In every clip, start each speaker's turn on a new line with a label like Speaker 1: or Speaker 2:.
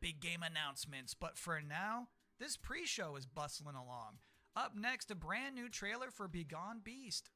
Speaker 1: big game announcements, but for now, this pre-show is bustling along. Up next, a brand new trailer for Begone Beast.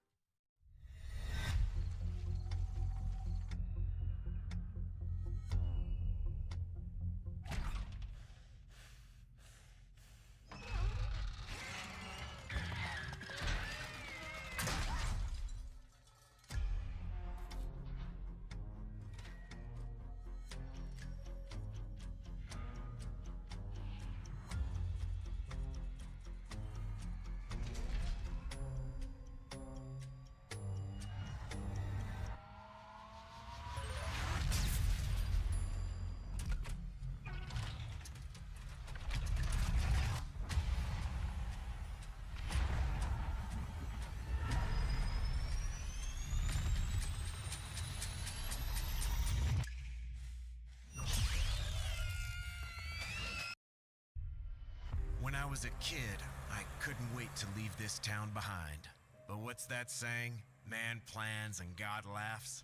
Speaker 2: When I was a kid, I couldn't wait to leave this town behind. But what's that saying? Man plans and God laughs.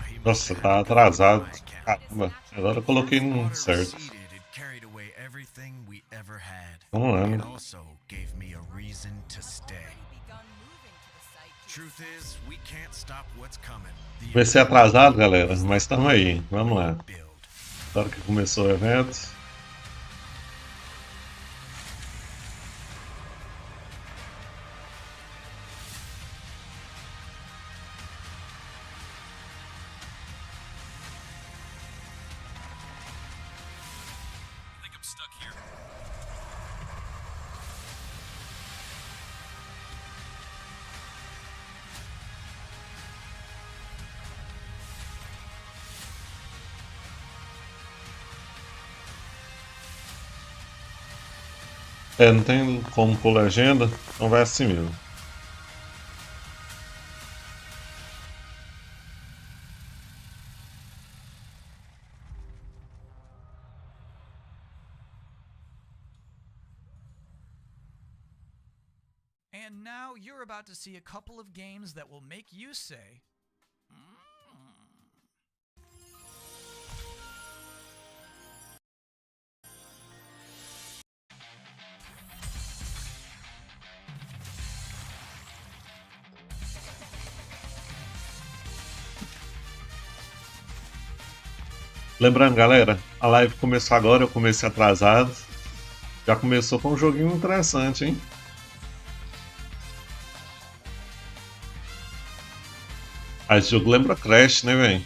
Speaker 2: He must
Speaker 3: Nossa,
Speaker 2: have
Speaker 3: tá
Speaker 2: had to clear
Speaker 3: atrasado.
Speaker 2: my account.
Speaker 3: Caramba, agora eu coloquei no
Speaker 2: Water
Speaker 3: certo.
Speaker 2: receded, it carried away everything we ever had.
Speaker 3: Vamos lá,
Speaker 2: It
Speaker 3: né?
Speaker 2: also gave me a reason to stay. Truth is, we can't stop what's coming.
Speaker 3: Vai ser atrasado, galera, mas estamos aí. Vamos lá.
Speaker 2: Build.
Speaker 3: Agora que começou o evento. Não tem como pôr legenda, então vai assim mesmo.
Speaker 1: And now you're about to see a couple of games that will make you say,
Speaker 3: Lembrando, galera, a live começou agora, eu comecei atrasado. Já começou com um joguinho interessante, hein? Esse jogo lembra Crash, né, velho?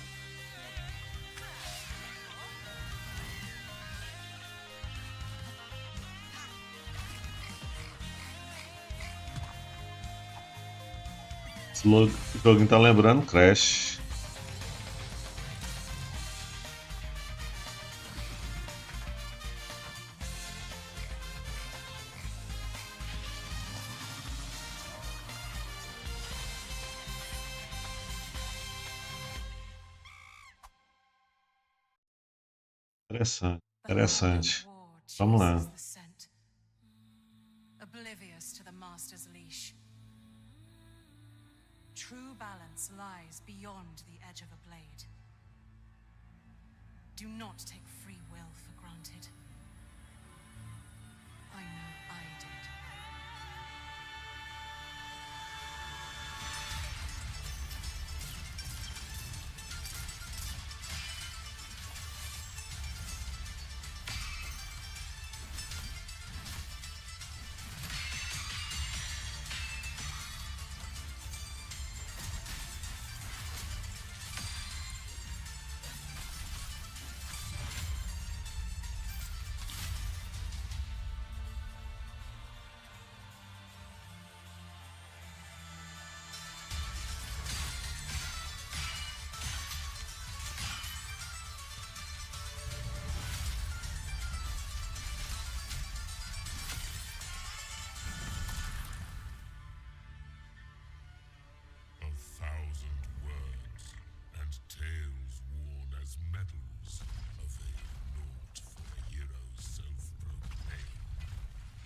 Speaker 3: Esse joguinho tá lembrando Crash. Interessante, interessante. Vamos lá.
Speaker 4: Oblivious to the master's leash. True balance lies beyond the edge of a blade. Do not take free will for granted. I know I did.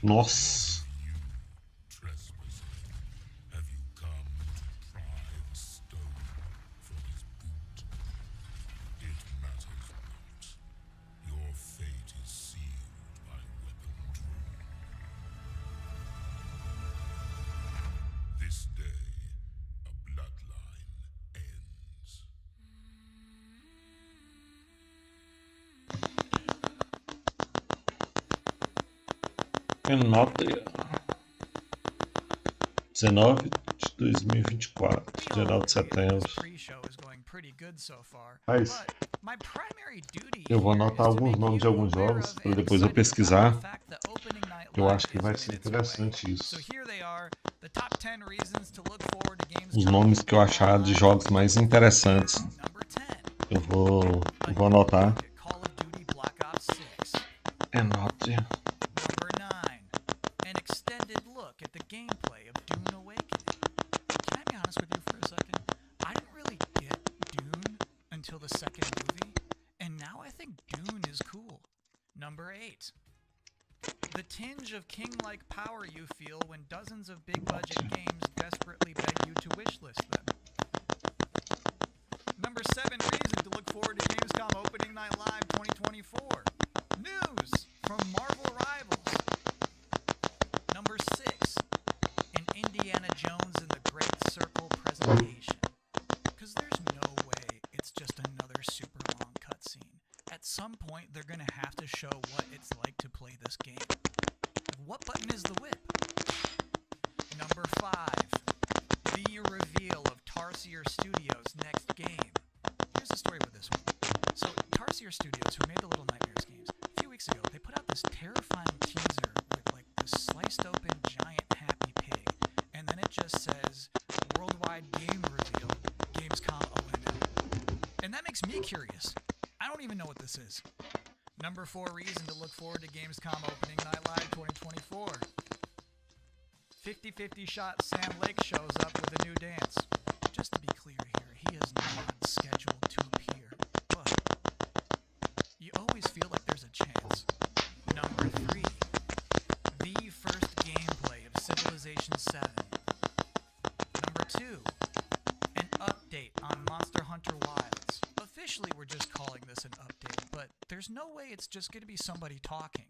Speaker 3: Nossa.
Speaker 5: Your fate is sealed. This day, a bloodline ends.
Speaker 3: Anota 19 de 2024, 19 de setembro. Mas eu vou anotar alguns nomes de alguns jogos para depois eu pesquisar. Eu acho que vai ser interessante isso. Os nomes que eu achar de jogos mais interessantes. Eu vou anotar. Anote.
Speaker 1: Until the second movie, and now I think Dune is cool. Number 8. The tinge of king-like power you feel when dozens of big-budget games desperately beg you to wishlist them. Number 7 reason to look forward to Gamescom Opening Night Live 2024. News from Marvel Rivals. Number 6. An Indiana Jones and the Great Circle presentation. Because there's no way it's just another super long cutscene. At some point, they're going to have to show what it's like to play this game. What button is the whip? Number 5. The reveal of Tarsier Studios' next game. Here's the story with this one. So, Tarsier Studios, who made the Little Nightmares games, a few weeks ago, they put out this terrifying teaser with like this sliced open giant happy pig. And then it just says, worldwide game reveal, Gamescom O. And that makes me curious. I don't even know what this is. Number 4 reason to look forward to Gamescom Opening Night Live 2024. 50-50 shot Sam Lake shows up with a new dance. Just to be clear here, he is not scheduled to appear, but you always feel like there's a chance. Number 3. The first gameplay of Civilization 7. Number 2. An update on Monster Hunter Wilds. Officially, we're just calling this an update, but there's no way it's just going to be somebody talking.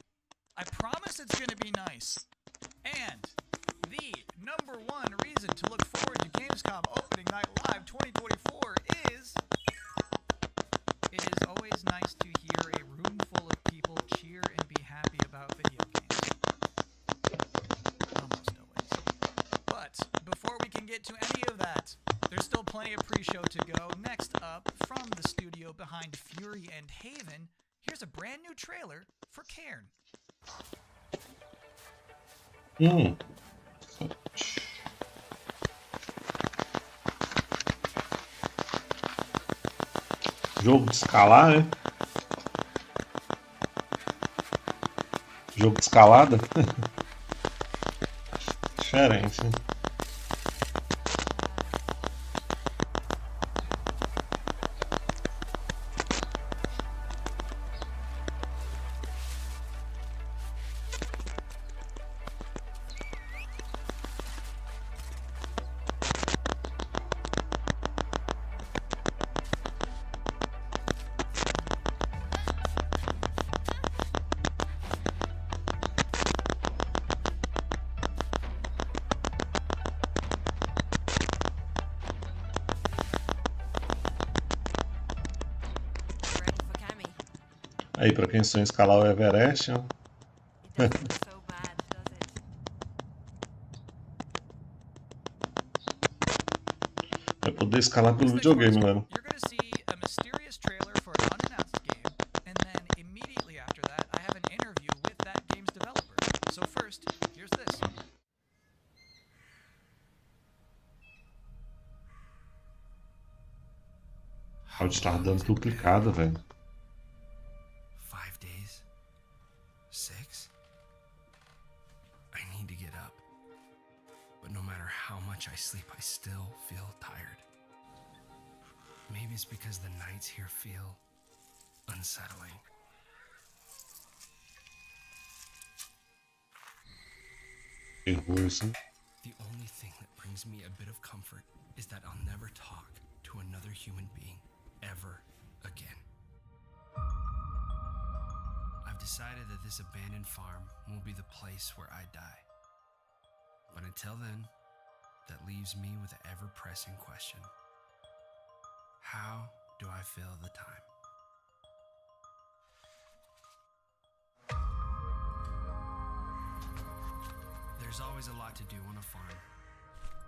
Speaker 1: I promise it's going to be nice. And the number 1 reason to look forward to Gamescom Opening Night Live 2024 is... It is always nice to hear a room full of people cheer and be happy about video games. Almost always. But before we can get to any of that, there's still plenty of pre-show to go. Next up, from the studio behind Fury and Haven, here's a brand new trailer for Quer.
Speaker 3: Jogo de escalar, né? Jogo de escalada? Diferente, né? Aí, pra quem sonha escalar o Everest, ó. Vai poder escalar pelo videogame, mano.
Speaker 1: You're going to see a mysterious trailer for an unannounced game, and then immediately after that, I have an interview with that game's developer. So first, here's this.
Speaker 3: O áudio tá dando duplicado, velho.
Speaker 2: 5 days? 6? I need to get up. But no matter how much I sleep, I still feel tired. Maybe it's because the nights here feel unsettling.
Speaker 3: Nervoso.
Speaker 2: The only thing that brings me a bit of comfort is that I'll never talk to another human being ever again. I've decided that this abandoned farm will be the place where I die. But until then, that leaves me with the ever-pressing question. How do I fill the time? There's always a lot to do on a farm,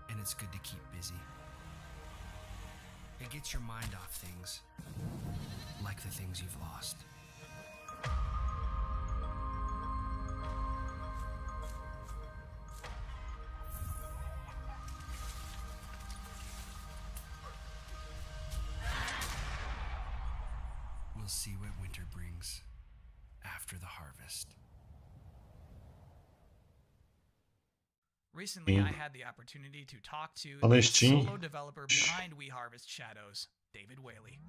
Speaker 2: and it's good to keep busy. It gets your mind off things, like the things you've lost. We'll see what winter brings after the harvest.
Speaker 1: Recently, I had the opportunity to talk to
Speaker 3: On the
Speaker 1: the
Speaker 3: Steam.
Speaker 1: solo developer behind We Harvest Shadows, David Whaley.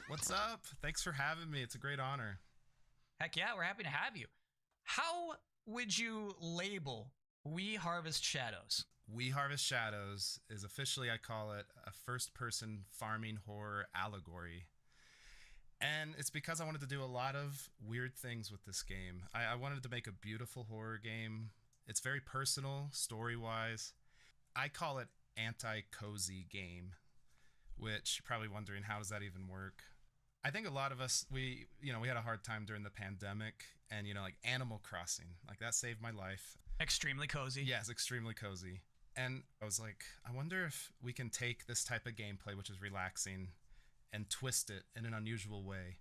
Speaker 6: What's up? Thanks for having me. It's a great honor.
Speaker 1: Heck yeah, we're happy to have you. How would you label We Harvest Shadows?
Speaker 6: We Harvest Shadows is officially, I call it, a first-person farming horror allegory. And it's because I wanted to do a lot of weird things with this game. I wanted to make a beautiful horror game. It's very personal, story-wise. I call it anti-cozy game, which you're probably wondering, how does that even work? I think a lot of us, we had a hard time during the pandemic, and, like Animal Crossing, like that saved my life.
Speaker 1: Extremely cozy.
Speaker 6: Yes, extremely cozy. And I was like, I wonder if we can take this type of gameplay, which is relaxing, and twist it in an unusual way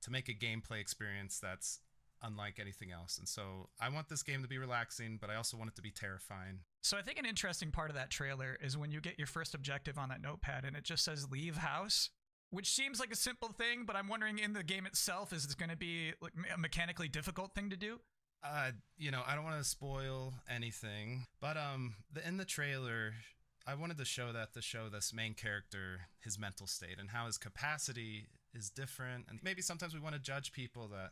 Speaker 6: to make a gameplay experience that's unlike anything else. And so I want this game to be relaxing, but I also want it to be terrifying.
Speaker 1: So I think an interesting part of that trailer is when you get your first objective on that notepad and it just says leave house, which seems like a simple thing, but I'm wondering in the game itself, is this going to be like a mechanically difficult thing to do?
Speaker 6: I don't want to spoil anything, but in the trailer, I wanted to show this main character, his mental state, and how his capacity is different. And maybe sometimes we want to judge people that,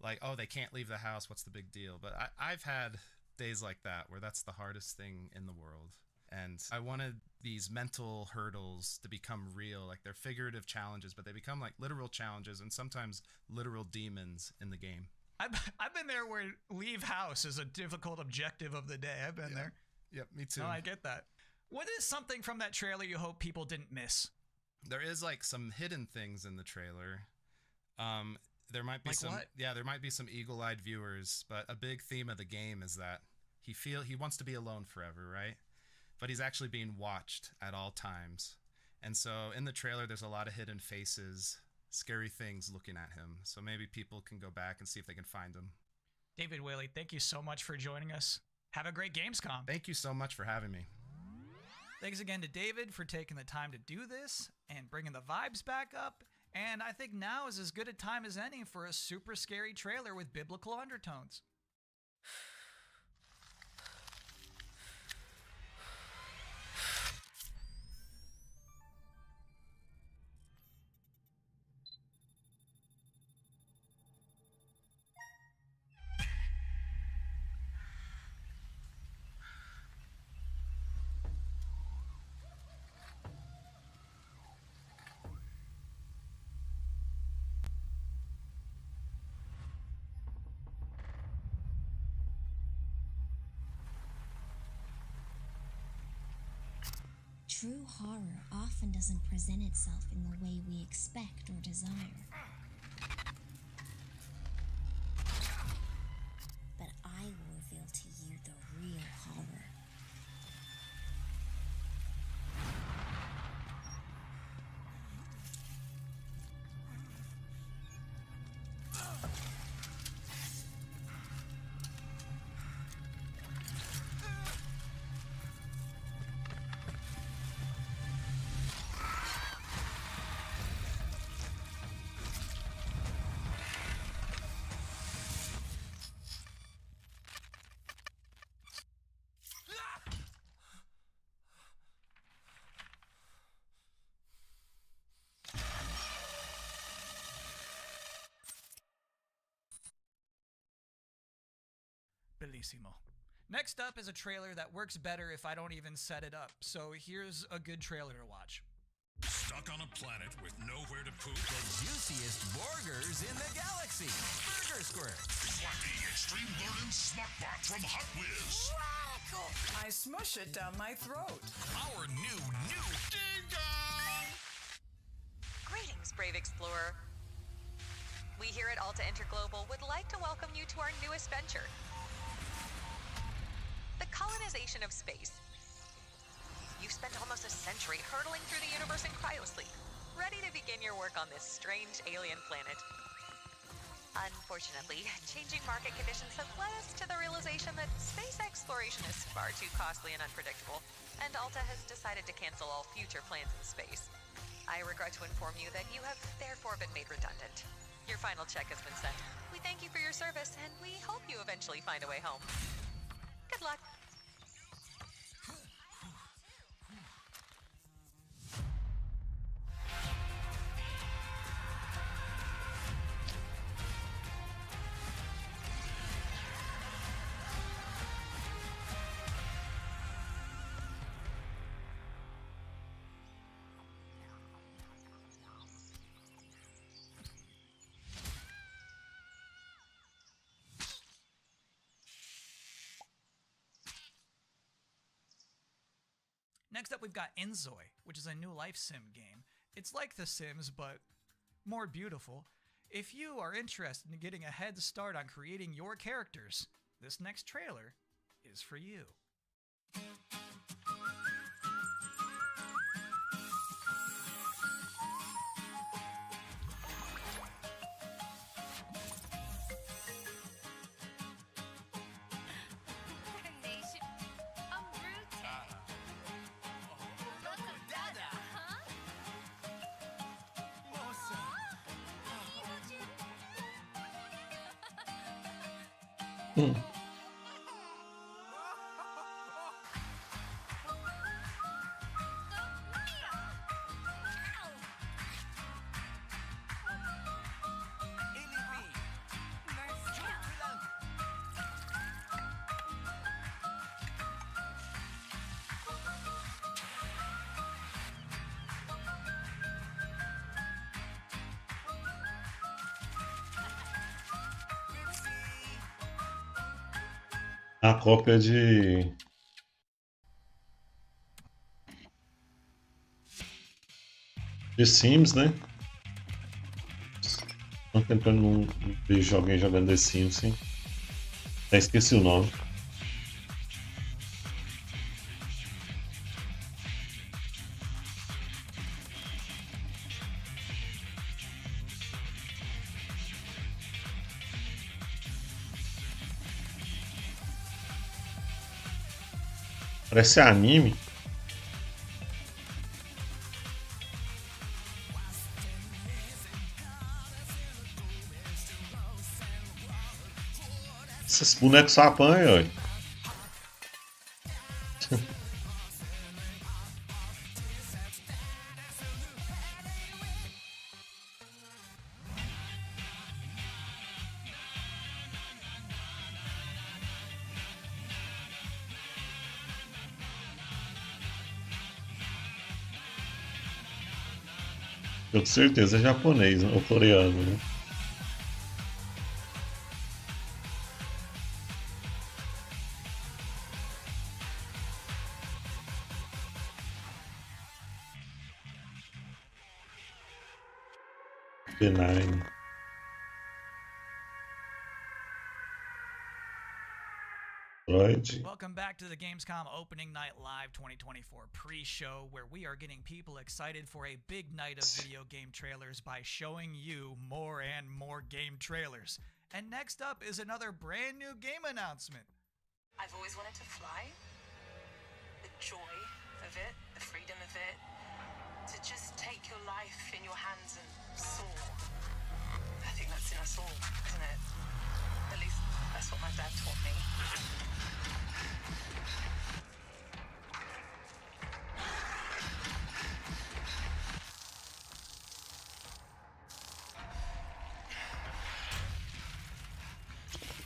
Speaker 6: like, oh, they can't leave the house, what's the big deal? But I've had days like that where that's the hardest thing in the world. And I wanted these mental hurdles to become real. Like, they're figurative challenges, but they become like literal challenges and sometimes literal demons in the game.
Speaker 1: I've been there where leave house is a difficult objective of the day. I've been there.
Speaker 6: Yep, me too.
Speaker 1: No, I get that. What is something from that trailer you hope people didn't miss?
Speaker 6: There is like some hidden things in the trailer. There might be there might be some eagle-eyed viewers, but a big theme of the game is that he wants to be alone forever, right? But he's actually being watched at all times. And so in the trailer, there's a lot of hidden faces, scary things looking at him. So maybe people can go back and see if they can find him.
Speaker 1: David Whaley, thank you so much for joining us. Have a great Gamescom.
Speaker 6: Thank you so much for having me.
Speaker 1: Thanks again to David for taking the time to do this and bringing the vibes back up. And I think now is as good a time as any for a super scary trailer with biblical undertones.
Speaker 7: True horror often doesn't present itself in the way we expect or desire. But I will reveal to you the real horror. Bellissimo. Next up is a trailer that works better if I don't even set it up. So here's a good trailer to watch.
Speaker 5: Stuck on a planet with nowhere to poop?
Speaker 8: The juiciest burgers in the galaxy. Burger Squirt.
Speaker 5: Fluffy, it's extreme learning smartbot from Hot Whiz.
Speaker 8: I smush it down my throat.
Speaker 5: Our new Ding Dong!
Speaker 9: Greetings, brave explorer. We here at Alta Interglobal would like to welcome you to our newest venture, the colonization of space. You've spent almost a century hurtling through the universe in cryosleep, ready to begin your work on this strange alien planet. Unfortunately, changing market conditions have led us to the realization that space exploration is far too costly and unpredictable, and Alta has decided to cancel all future plans in space. I regret to inform you that you have therefore been made redundant. Your final check has been sent. We thank you for your service, and we hope you eventually find a way home. Good luck.
Speaker 7: Next up, we've got Inzoi, which is a new life sim game. It's like The Sims, but more beautiful. If you are interested in getting a head start on creating your characters, this next trailer is for you.
Speaker 3: A cópia de Sims, né? Tô tentando não vejo alguém jogando The Sims, sim. Até esqueci o nome. Parece anime. Esses bonecos só apanham, ué. Eu com certeza é japonês ou coreano, né? Benign. Freud.
Speaker 7: Welcome back to the Gamescom Opening Night Live 2024 pre-show, where we are getting people excited for a big night of video game trailers by showing you more and more game trailers. And next up is another brand new game announcement.
Speaker 8: I've always wanted to fly. The joy of it, the freedom of it. To just take your life in your hands and soar. I think that's in us all, isn't it? At least that's what my dad taught me.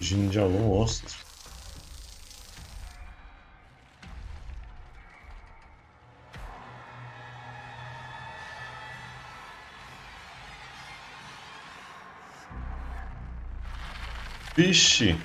Speaker 3: Fugindo de algum monstro. Vixe!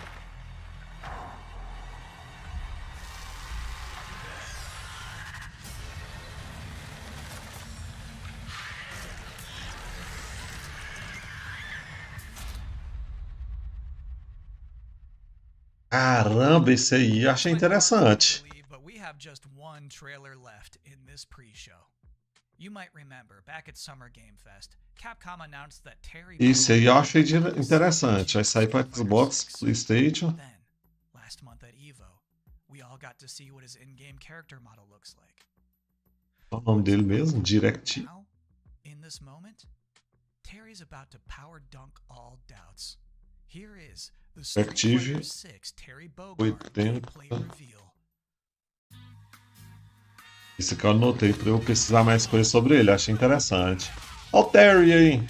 Speaker 3: Caramba, esse aí eu achei interessante.
Speaker 7: But we have just one trailer left in this pre-show. You might remember back at Summer Game Fest, Capcom announced that Terry
Speaker 3: Esse aí eu achei interessante. Vai sair para Xbox, PlayStation.
Speaker 7: Then, last month at Evo, we all got to see what his in-game character model looks like.
Speaker 3: Qual é o nome dele mesmo? Direct.
Speaker 7: Now, in this moment, Terry's about to power dunk all doubts. Here is the Street Fighter 6 Terry Bogard gameplay reveal.
Speaker 3: Esse aqui eu anotei para eu pesquisar mais coisas sobre ele. Achei interessante. Olha o Terry aí.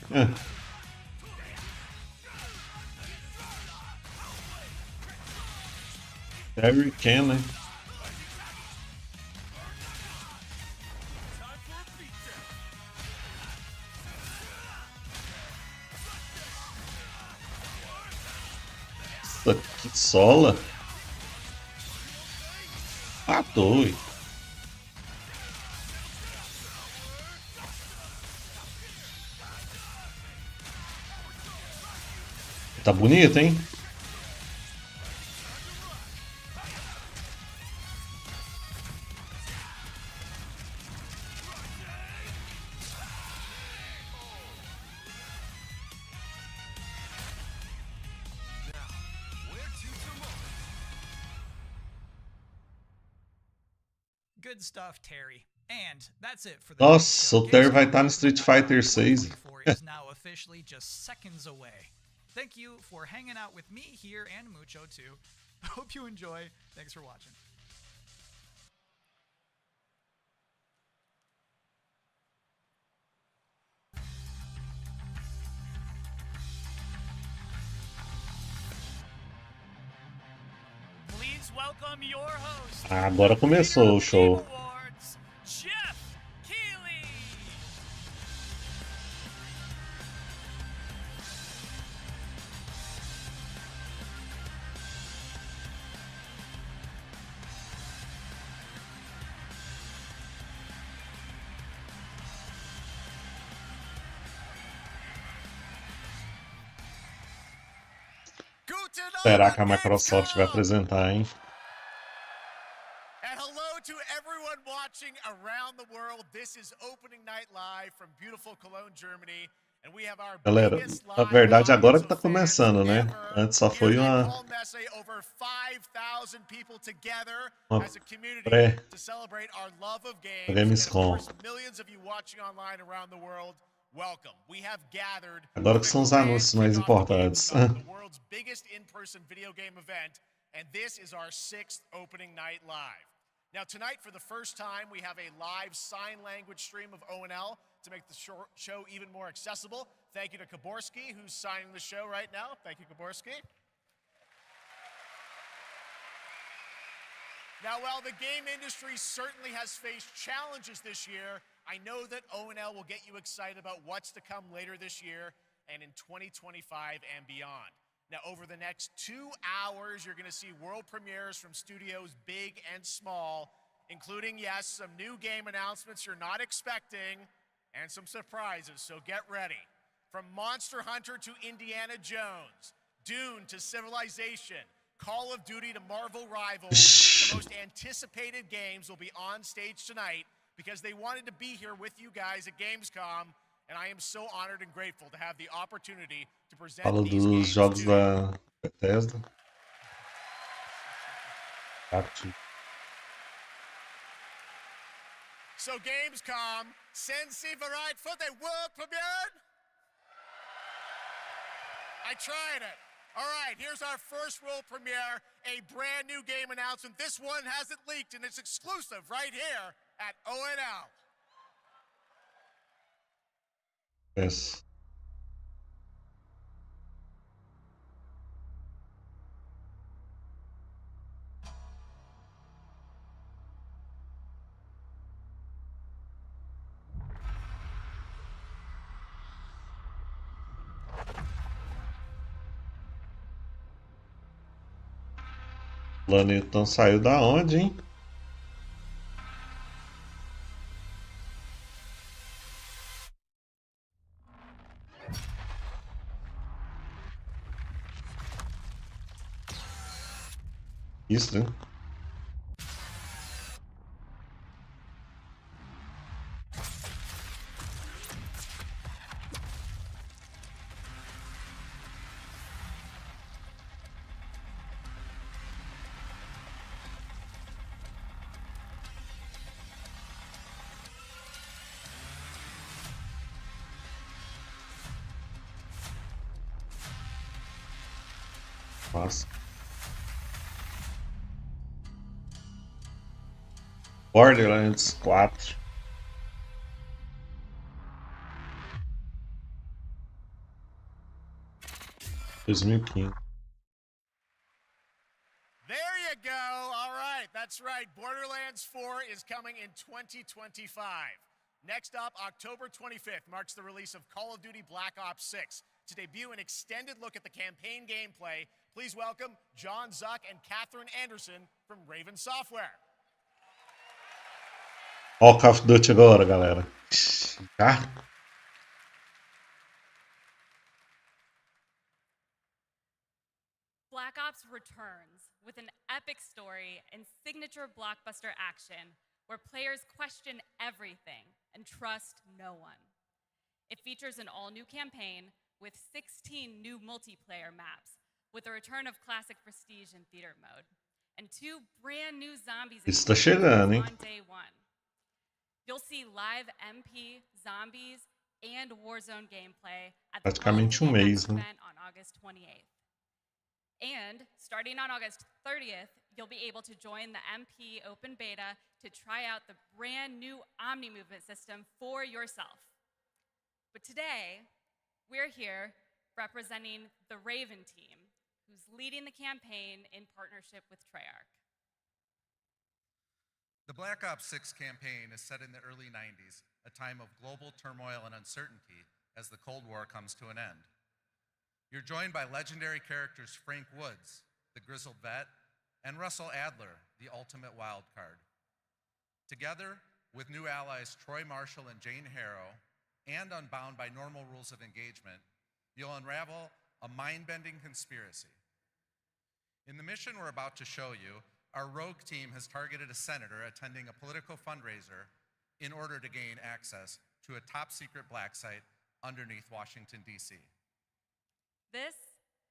Speaker 3: Terry Ken, né? Nossa, que sola. Ah, doido. Tá bonito, hein?
Speaker 7: Good stuff, Terry. And that's it for the
Speaker 3: Nossa, o Terry vai estar no Street Fighter 6.
Speaker 7: is now officially just seconds away. Thank you for hanging out with me here and Mucho too. Hope you enjoy. Thanks for watching. Please welcome your host.
Speaker 3: Agora começou o show.
Speaker 7: Awards, Jeff Keighley.
Speaker 3: Será que a Microsoft vai apresentar, hein?
Speaker 1: And hello to everyone watching around the world. This is opening night live from beautiful Cologne, Germany. And we have our
Speaker 3: Galera,
Speaker 1: biggest
Speaker 3: na
Speaker 1: live
Speaker 3: verdade agora que
Speaker 1: audience
Speaker 3: tá
Speaker 1: of
Speaker 3: começando,
Speaker 1: fans
Speaker 3: né?
Speaker 1: ever.
Speaker 3: Antes só foi
Speaker 1: Here at
Speaker 3: uma
Speaker 1: Palmesse, over 5,000 people together
Speaker 3: Uma
Speaker 1: as a community
Speaker 3: pré-
Speaker 1: to celebrate our love of games.
Speaker 3: Gamescom.
Speaker 1: And of course, millions of you watching online around the world. Welcome. We have gathered
Speaker 3: Agora que são os anúncios mais importantes.
Speaker 1: the world's biggest in-person video game event, and this is our 6th opening night live. Now tonight, for the first time, we have a live sign language stream of O&L to make the show even more accessible. Thank you to Kaborski, who's signing the show right now. Thank you, Kaborski. Now, while the game industry certainly has faced challenges this year, I know that O&L will get you excited about what's to come later this year and in 2025 and beyond. Now, over the next 2 hours, you're going to see world premieres from studios big and small, including, yes, some new game announcements you're not expecting and some surprises, so get ready. From Monster Hunter to Indiana Jones, Dune to Civilization, Call of Duty to Marvel Rivals, the most anticipated games will be on stage tonight because they wanted to be here with you guys at Gamescom, and I am so honored and grateful to have the opportunity to present
Speaker 3: Fala
Speaker 1: these
Speaker 3: dos
Speaker 1: games
Speaker 3: jogos
Speaker 1: to you.
Speaker 3: da Bethesda.
Speaker 1: So Gamescom, Sensi bereit for the world premiere? I tried it. All right, here's our first world premiere, a brand new game announcement. This one hasn't leaked, and it's exclusive right here at O&L.
Speaker 3: Yes. O planetão saiu da onde, hein? Isso, né? Nossa. Borderlands 4. (2015).
Speaker 10: There you go. All right. That's right. Borderlands 4 is coming in 2025. Next up, October 25th marks the release of Call of Duty Black Ops 6. To debut an extended look at the campaign gameplay, please welcome John Zuck and Catherine Anderson from Raven Software.
Speaker 3: Ó o Call of Duty agora, galera. Tá?
Speaker 11: Black Ops returns with an epic story and signature blockbuster action where players question everything and trust no one. It features an all-new campaign with 16 new multiplayer maps, with the return of classic prestige and theater mode, and 2 brand new zombies
Speaker 3: Isso tá chegando, hein?
Speaker 11: on day 1. You'll see live MP, zombies, and Warzone gameplay at the
Speaker 3: Praticamente mês, né?
Speaker 11: event on August 28th. And starting on August 30th, you'll be able to join the MP open beta to try out the brand new Omni movement system for yourself. But today, we're here representing the Raven team, who's leading the campaign in partnership with Treyarch.
Speaker 12: The Black Ops 6 campaign is set in the early 90s, a time of global turmoil and uncertainty as the Cold War comes to an end. You're joined by legendary characters Frank Woods, the grizzled vet, and Russell Adler, the ultimate wild card. Together with new allies Troy Marshall and Jane Harrow, and unbound by normal rules of engagement, you'll unravel a mind-bending conspiracy. In the mission we're about to show you, our rogue team has targeted a senator attending a political fundraiser in order to gain access to a top-secret black site underneath Washington, D.C.
Speaker 11: This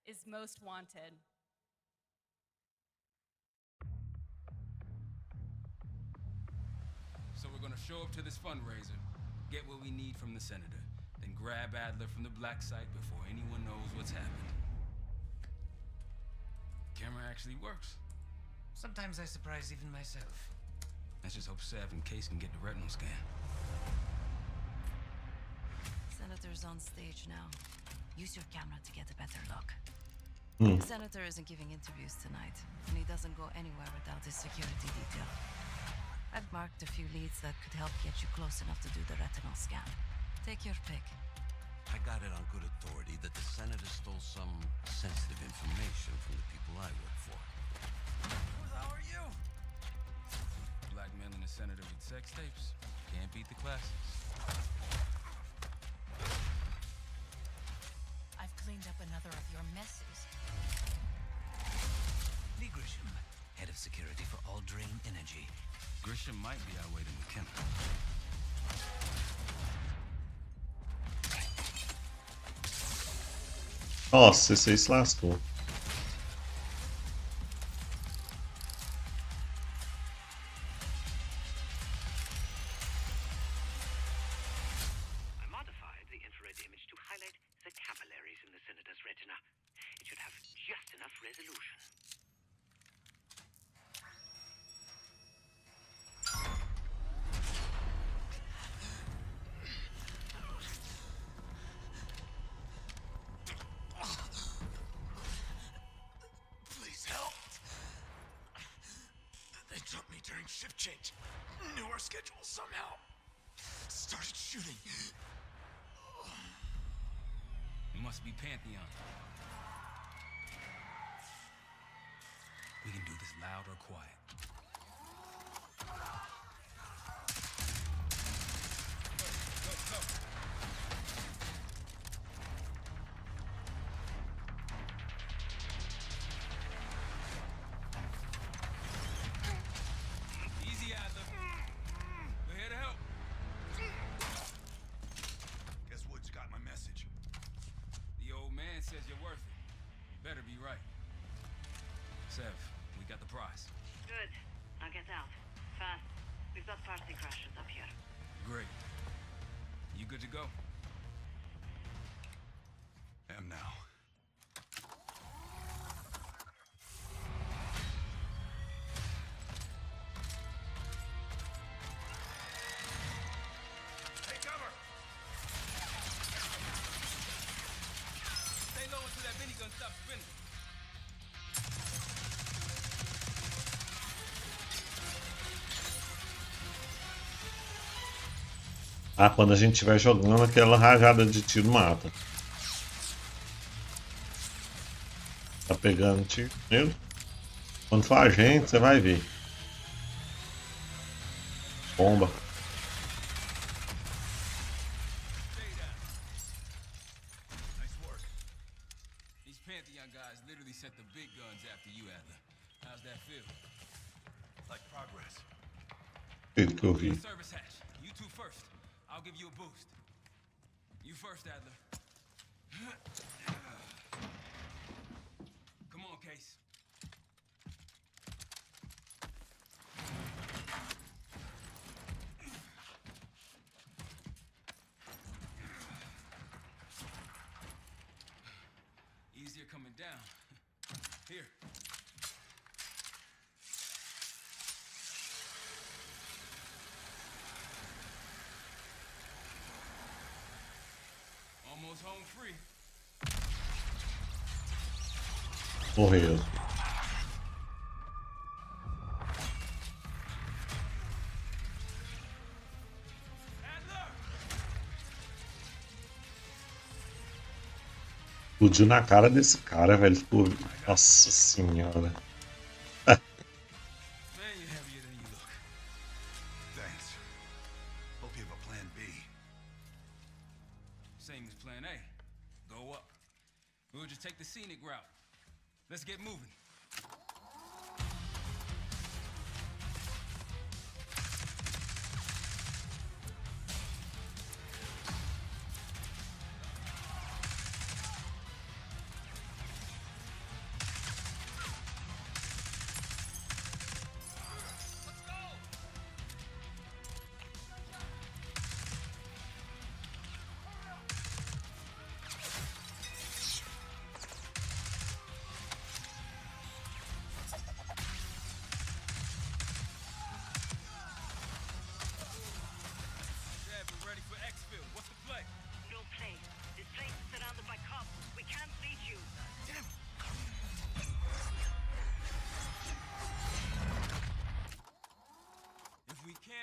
Speaker 11: is Most Wanted.
Speaker 13: So we're gonna show up to this fundraiser, get what we need from the senator, then grab Adler from the black site before anyone knows what's happened. Camera actually works.
Speaker 14: Sometimes I surprise even myself.
Speaker 13: Let's just hope Sav and Case can get the retinal scan.
Speaker 15: Senator's on stage now. Use your camera to get a better look.
Speaker 3: Hmm.
Speaker 15: The senator isn't giving interviews tonight, and he doesn't go anywhere without his security detail. I've marked a few leads that could help get you close enough to do the retinal scan. Take your pick.
Speaker 16: I got it on good authority that the senator stole some sensitive information from the people I work for.
Speaker 13: Who the hell are you? Blackmailing a senator with sex tapes. Can't beat the classics.
Speaker 14: I've cleaned up another of your messes. Lee Grisham, head of security for All Drain Energy.
Speaker 13: Grisham might be our way to McKenna.
Speaker 3: Nossa, esse aí se lascou.
Speaker 17: I modified the infrared image to highlight the capillaries in the senator's retina. It should have just enough resolution.
Speaker 5: Please help. They jumped me during shift change. Knew our schedule somehow. Started shooting.
Speaker 13: It must be Pantheon. We can do this loud or quiet. Go. Sev, we got the prize.
Speaker 17: Good. Now get out. Fast. We've got party crashers up here.
Speaker 13: Great. You good to go?
Speaker 5: Am now.
Speaker 13: Take cover! Stay low until that minigun stops spinning.
Speaker 3: Ah, quando a gente estiver jogando, aquela rajada de tiro mata. Tá pegando tiro mesmo? Quando for a gente, você vai ver. Bomba.
Speaker 13: Nice work. These Pantheon guys literally sent the big guns after you, Adler. How's that feel?
Speaker 5: Like progress.
Speaker 3: Tudo que eu vi.
Speaker 13: Service hatch. You two first. I'll give you a boost. You first, Adler. Come on, Case. Easier coming down. Here. Almost home free.
Speaker 3: Morreu. Explodiu na cara desse cara, velho. Ficou... Nossa senhora.
Speaker 5: Thanks. Hope you have a plan B.
Speaker 13: Same as plan A. Go up. We'll just take the scenic route. Let's get moving.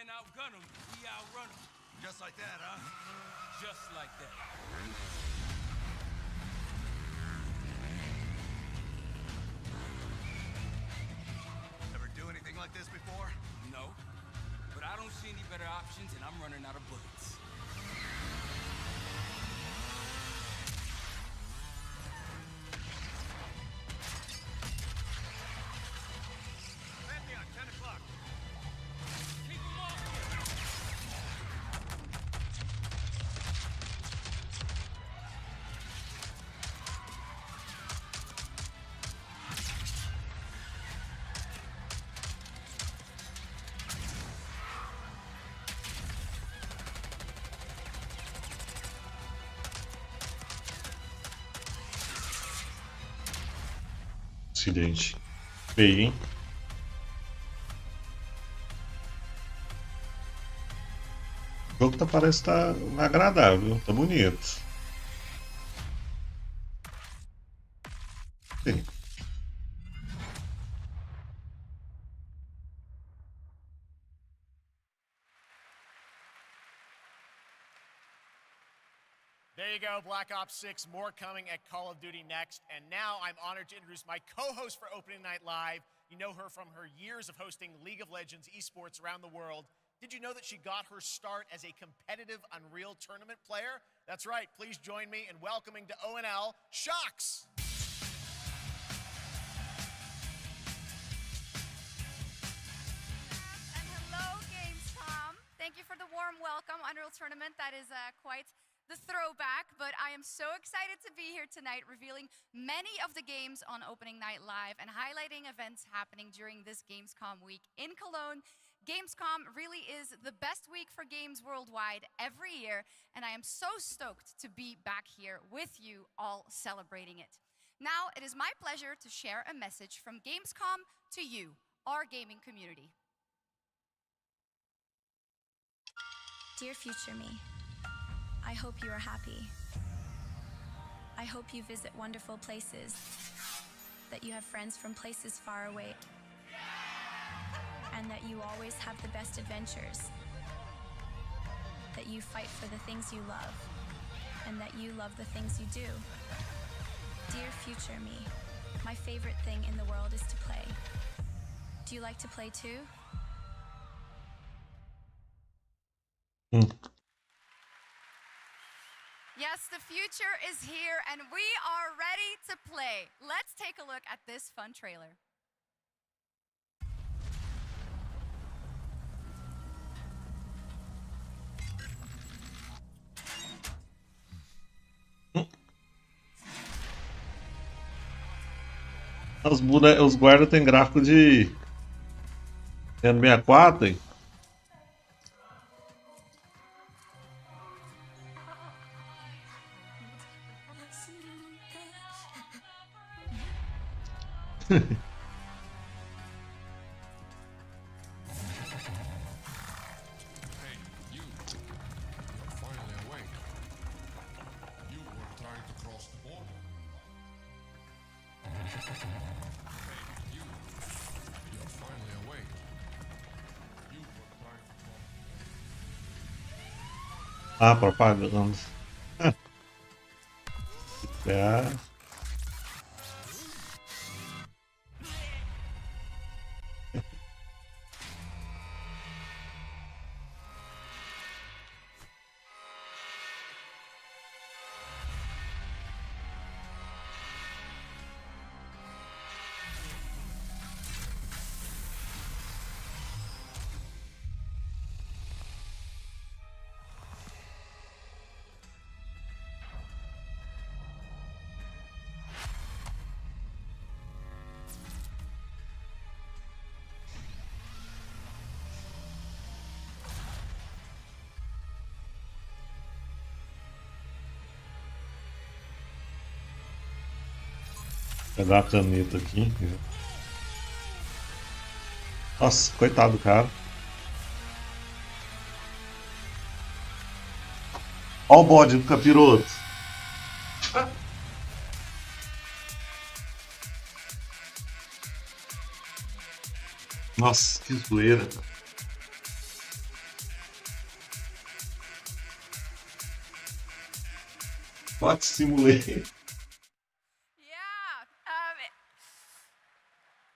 Speaker 13: Outgun them, we outrun them.
Speaker 5: Just like that, huh?
Speaker 13: Just like that.
Speaker 5: Ever do anything like this before?
Speaker 13: No, but I don't see any better options and I'm running out of bullets.
Speaker 10: Pantheon, 10 o'clock.
Speaker 3: Acidente. Feio, hein? O jogo parece estar agradável, tá bonito. Sim.
Speaker 10: There you go, Black Ops 6, more coming at Call of Duty next. And now I'm honored to introduce my co-host for Opening Night Live. You know her from her years of hosting League of Legends esports around the world. Did you know that she got her start as a competitive Unreal Tournament player? That's right, please join me in welcoming to ONL, Shocks!
Speaker 18: And hello, Gamescom. Thank you for the warm welcome. Unreal Tournament, that is quite the throwback, but I am so excited to be here tonight revealing many of the games on Opening Night Live and highlighting events happening during this Gamescom week in Cologne. Gamescom really is the best week for games worldwide every year, and I am so stoked to be back here with you all celebrating it. Now, it is my pleasure to share a message from Gamescom to you, our gaming community.
Speaker 19: Dear future me, I hope you are happy. I hope you visit wonderful places, that you have friends from places far away, and that you always have the best adventures, that you fight for the things you love, and that you love the things you do. Dear future me, my favorite thing in the world is to play. Do you like to play too?
Speaker 18: Yes, the future is here and we are ready to play. Let's take a look at this fun trailer.
Speaker 3: Os guardas têm gráfico de N64, hein? Ah, propaganda. É. Pegar a caneta aqui. Nossa, coitado do cara. Olha o bode do capiroto. Nossa, que zoeira. Bot Simulator.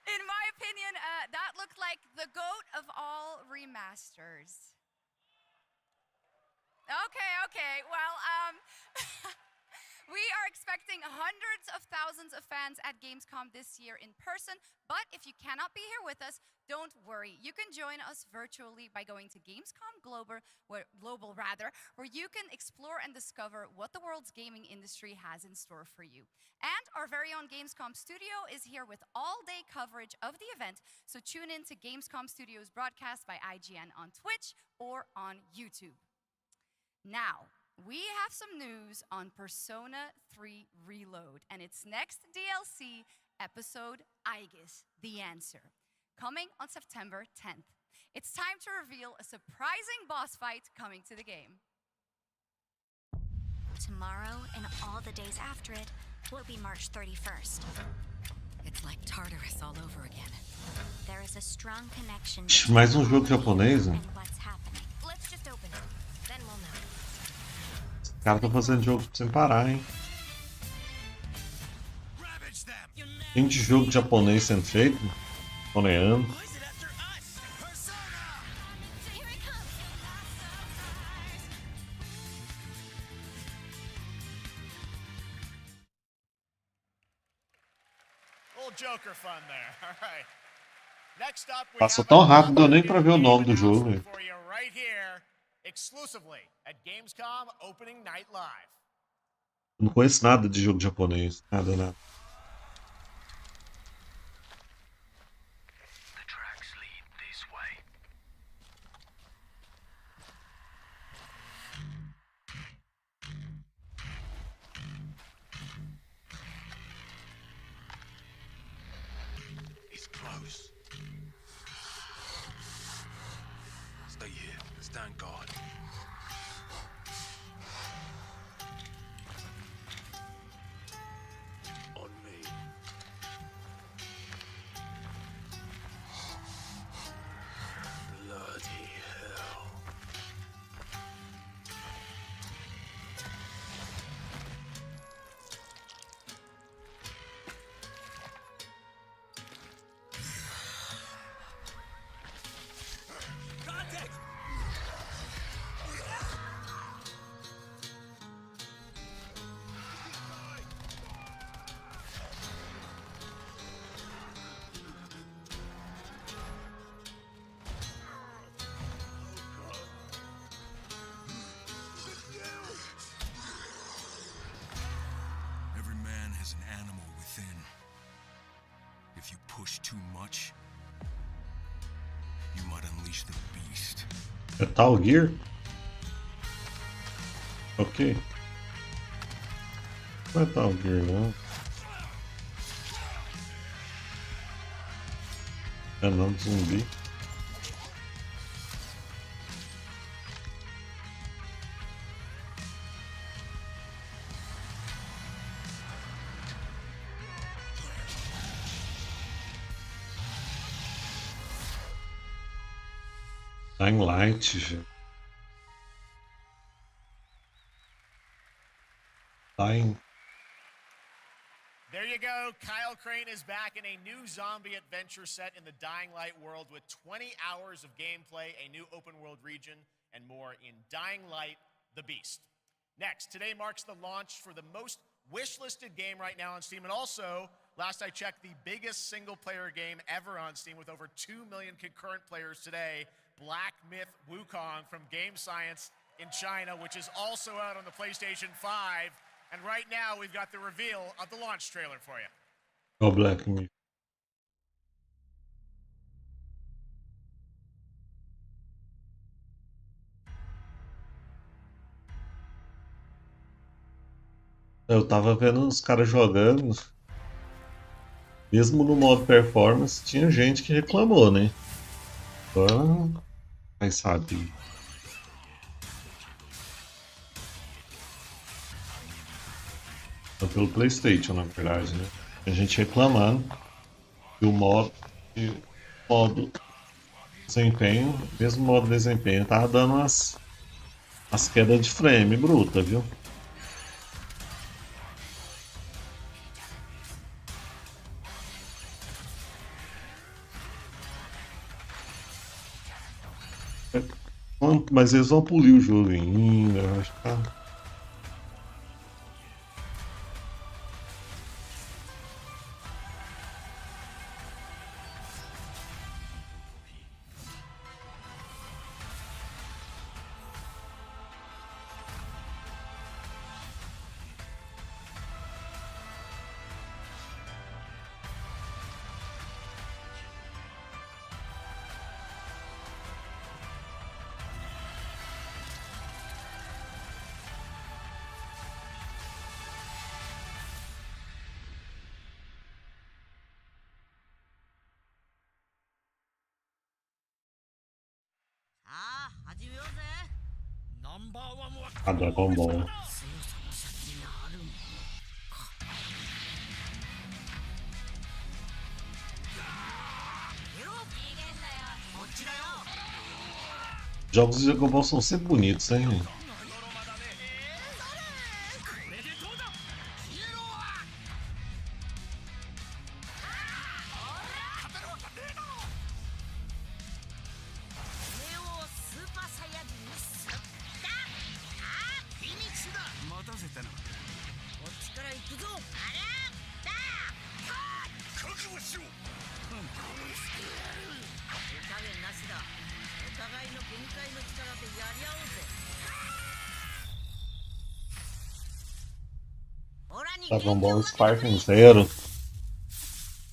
Speaker 18: In my opinion, that looked like the GOAT of all remasters. Okay, well, we are expecting hundreds of thousands of fans at Gamescom this year in person, but if you cannot be here with us, don't worry. You can join us virtually by going to Gamescom Global, where you can explore and discover what the world's gaming industry has in store for you. And our very own Gamescom studio is here with all-day coverage of the event, so tune in to Gamescom Studios broadcast by IGN on Twitch or on YouTube. Now, we have some news on Persona 3 Reload and its next DLC, episode Aegis, The Answer, coming on September 10th. It's time to reveal a surprising boss fight coming to the game.
Speaker 20: Tomorrow and all the days after it will be March 31st. It's like Tartarus all over again. There is a strong connection between
Speaker 3: Mais jogo japonês, né?
Speaker 20: what's happening. Let's just open it. Then we'll know.
Speaker 3: O cara tá fazendo jogo sem parar, hein? Tem de jogo japonês sendo feito? Coreano.
Speaker 10: Joker fun there. All right. Next up, we
Speaker 3: Passou
Speaker 10: have
Speaker 3: tão rápido, deu nem pra ver o nome do jogo.
Speaker 10: for you right here. exclusively at Gamescom Opening Night Live.
Speaker 3: Eu não conheço nada de jogo japonês. Nada, nada.
Speaker 17: The tracks lead this way.
Speaker 5: It's close. Stay here. Stand guard. On me. Bloody hell. Contact!
Speaker 21: Every man has an animal within. If you push too much, you might unleash the beast.
Speaker 3: Metal Gear? Ok. Metal Gear, não. É não, zumbi. Dying Light, gente. Dying.
Speaker 10: There you go. Kyle Crane is back in a new zombie adventure set in the Dying Light world with 20 hours of gameplay, a new open world region, and more in Dying Light: The Beast. Next, today marks the launch for the most wish-listed game right now on Steam, and also, last I checked, the biggest single-player game ever on Steam with over 2 million concurrent players today, Black Myth Wukong from Game Science in China, which is also out on the PlayStation 5. And right now, we've got the reveal of the launch trailer for you.
Speaker 3: Oh, Black Myth. Eu tava vendo os caras jogando. Mesmo no modo performance, tinha gente que reclamou, né? Então, quem sabe. Pelo PlayStation, na verdade, né? A gente reclamando que o modo desempenho, mesmo modo desempenho, tava dando as quedas de frame bruta, viu? Mas eles vão polir o jogo ainda, eu acho que tá. A Dragon Ball. Jogos de Dragon Ball são sempre bonitos, hein? Dragon Ball Sparking Zero.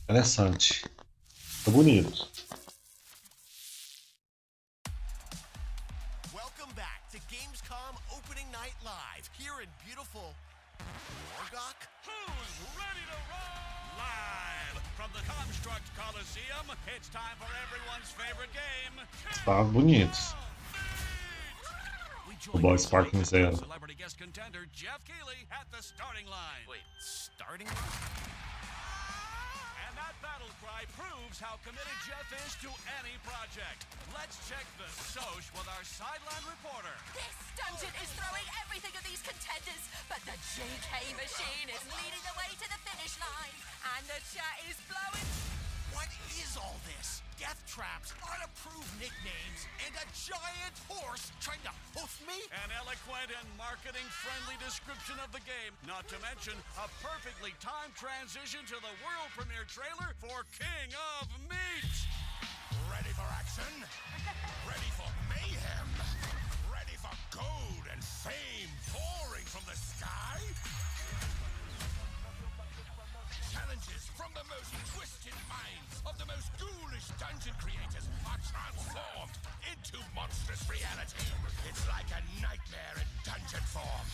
Speaker 3: Interessante. Tá bonito.
Speaker 10: Welcome back to Gamescom Opening Night Live here in beautiful Wargok.
Speaker 1: Who's ready to roll? Live from the Construct Coliseum, it's time for everyone's favorite game.
Speaker 3: Tá bonito. O Ball Sparking Zero.
Speaker 1: Celebrity guest contender Jeff Keighley at the starting line.
Speaker 10: Wait, starting line?
Speaker 1: And that battle cry proves how committed Jeff is to any project. Let's check the soch with our sideline reporter.
Speaker 4: This dungeon is throwing everything at these contenders, but the JK machine is leading the way to the finish line, and the chat is blowing.
Speaker 10: What is all this? Death traps, unapproved nicknames, and a giant horse trying to hoof me?
Speaker 1: An eloquent and marketing-friendly description of the game, not to mention a perfectly timed transition to the world premiere trailer for King of Meat.
Speaker 21: Ready for action? Ready for mayhem? Ready for gold and fame pouring from the sky? Challenges from the most twisted minds of the most ghoulish dungeon creators are transformed into monstrous reality. It's like a nightmare in dungeon form.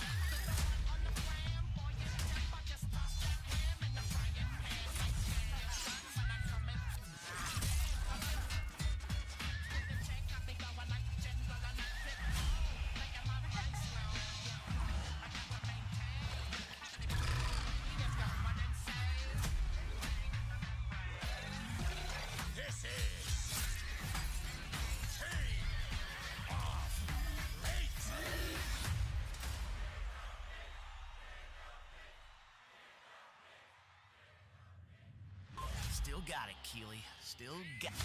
Speaker 10: Still got it, Keighley. Still got it.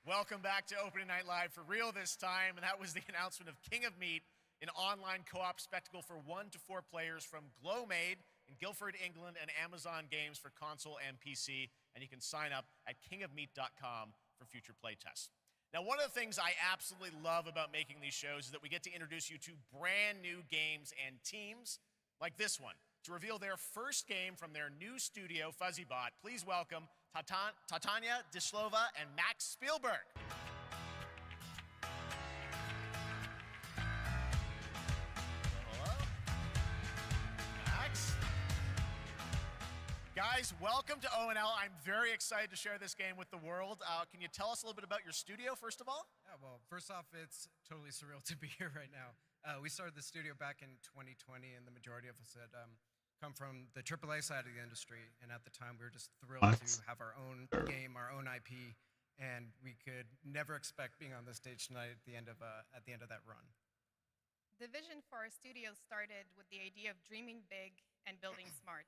Speaker 10: Welcome back to Opening Night Live for real this time, and that was the announcement of King of Meat, an online co-op spectacle for 1 to 4 players from Glowmade in Guildford, England, and Amazon Games for console and PC, and you can sign up at kingofmeat.com for future playtests. Now, one of the things I absolutely love about making these shows is that we get to introduce you to brand new games and teams like this one. To reveal their first game from their new studio, FuzzyBot, please welcome Tatania Dislova and Max Spielberg. Hello? Max? Guys, welcome to ONL. I'm very excited to share this game with the world. Can you tell us a little bit about your studio, first of all?
Speaker 22: Yeah, well, first off, it's totally surreal to be here right now. We started the studio back in 2020, and the majority of us had come from the AAA side of the industry, and at the time we were just thrilled to have our own game, our own IP, and we could never expect being on the stage tonight at the end of that run.
Speaker 23: The vision for our studio started with the idea of dreaming big and building smart.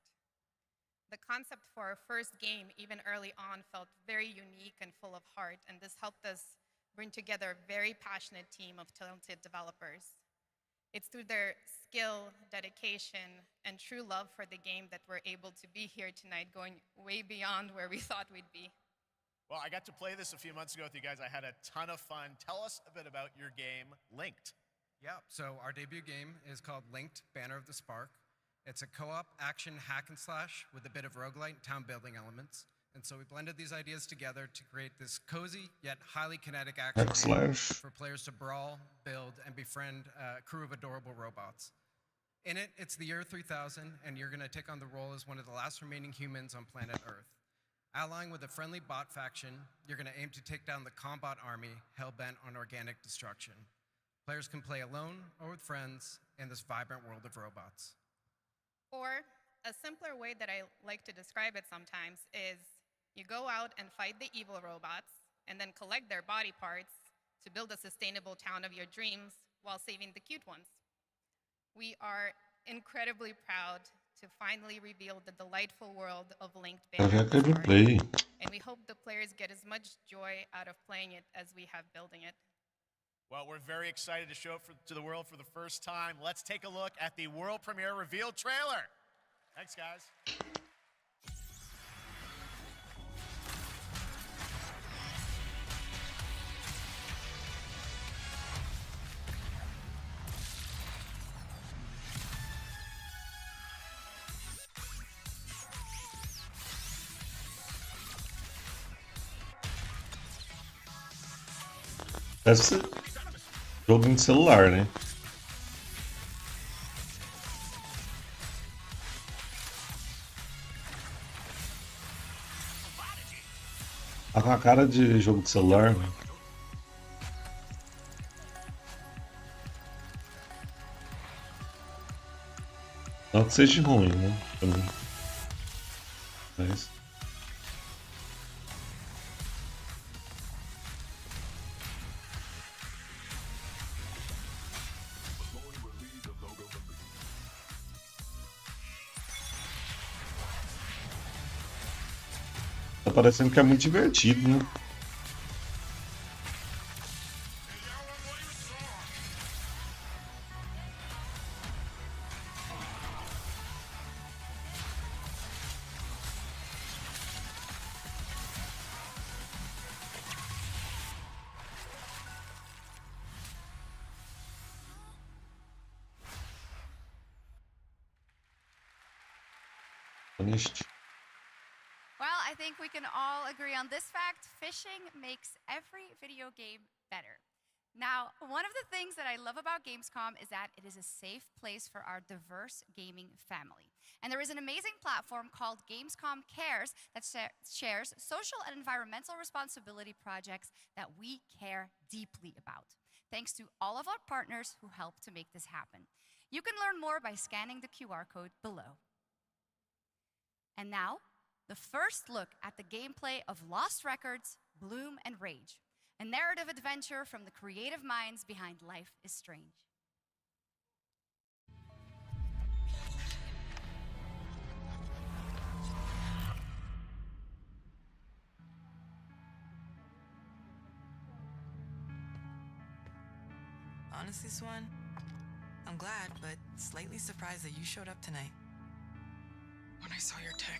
Speaker 23: The concept for our first game, even early on, felt very unique and full of heart, and this helped us bring together a very passionate team of talented developers. It's through their skill, dedication, and true love for the game that we're able to be here tonight, going way beyond where we thought we'd be.
Speaker 10: Well, I got to play this a few months ago with you guys. I had a ton of fun. Tell us a bit about your game, Linked.
Speaker 22: Yeah, so our debut game is called Linked, Banner of the Spark. It's a co-op action hack and slash with a bit of roguelite and town building elements. And so we blended these ideas together to create this cozy yet highly kinetic action game for players to brawl, build, and befriend a crew of adorable robots. In it, it's the year 3000, and you're going to take on the role as one of the last remaining humans on planet Earth. Allying with a friendly bot faction, you're going to aim to take down the Combot army hell-bent on organic destruction. Players can play alone or with friends in this vibrant world of robots.
Speaker 23: Or a simpler way that I like to describe it sometimes is you go out and fight the evil robots and then collect their body parts to build a sustainable town of your dreams while saving the cute ones. We are incredibly proud to finally reveal the delightful world of Linked Banner of the Spark, and we hope the players get as much joy out of playing it as we have building it.
Speaker 10: Well, we're very excited to show it to the world for the first time. Let's take a look at the world premiere reveal trailer. Thanks, guys.
Speaker 3: Deve ser jogo de celular, né? Tá com a cara de jogo de celular, né? Não que seja ruim, né? Também. Mas... Tá parecendo que é muito divertido, né? Honest.
Speaker 18: Well, I think we can all agree on this fact. Fishing makes every video game better. Now, one of the things that I love about Gamescom is that it is a safe place for our diverse gaming family. And there is an amazing platform called Gamescom Cares that shares social and environmental responsibility projects that we care deeply about. Thanks to all of our partners who help to make this happen. You can learn more by scanning the QR code below. And now, the first look at the gameplay of Lost Records, Bloom and Rage, a narrative adventure from the creative minds behind Life is Strange.
Speaker 2: Honestly, Swan, I'm glad, but slightly surprised that you showed up tonight.
Speaker 6: When I saw your text,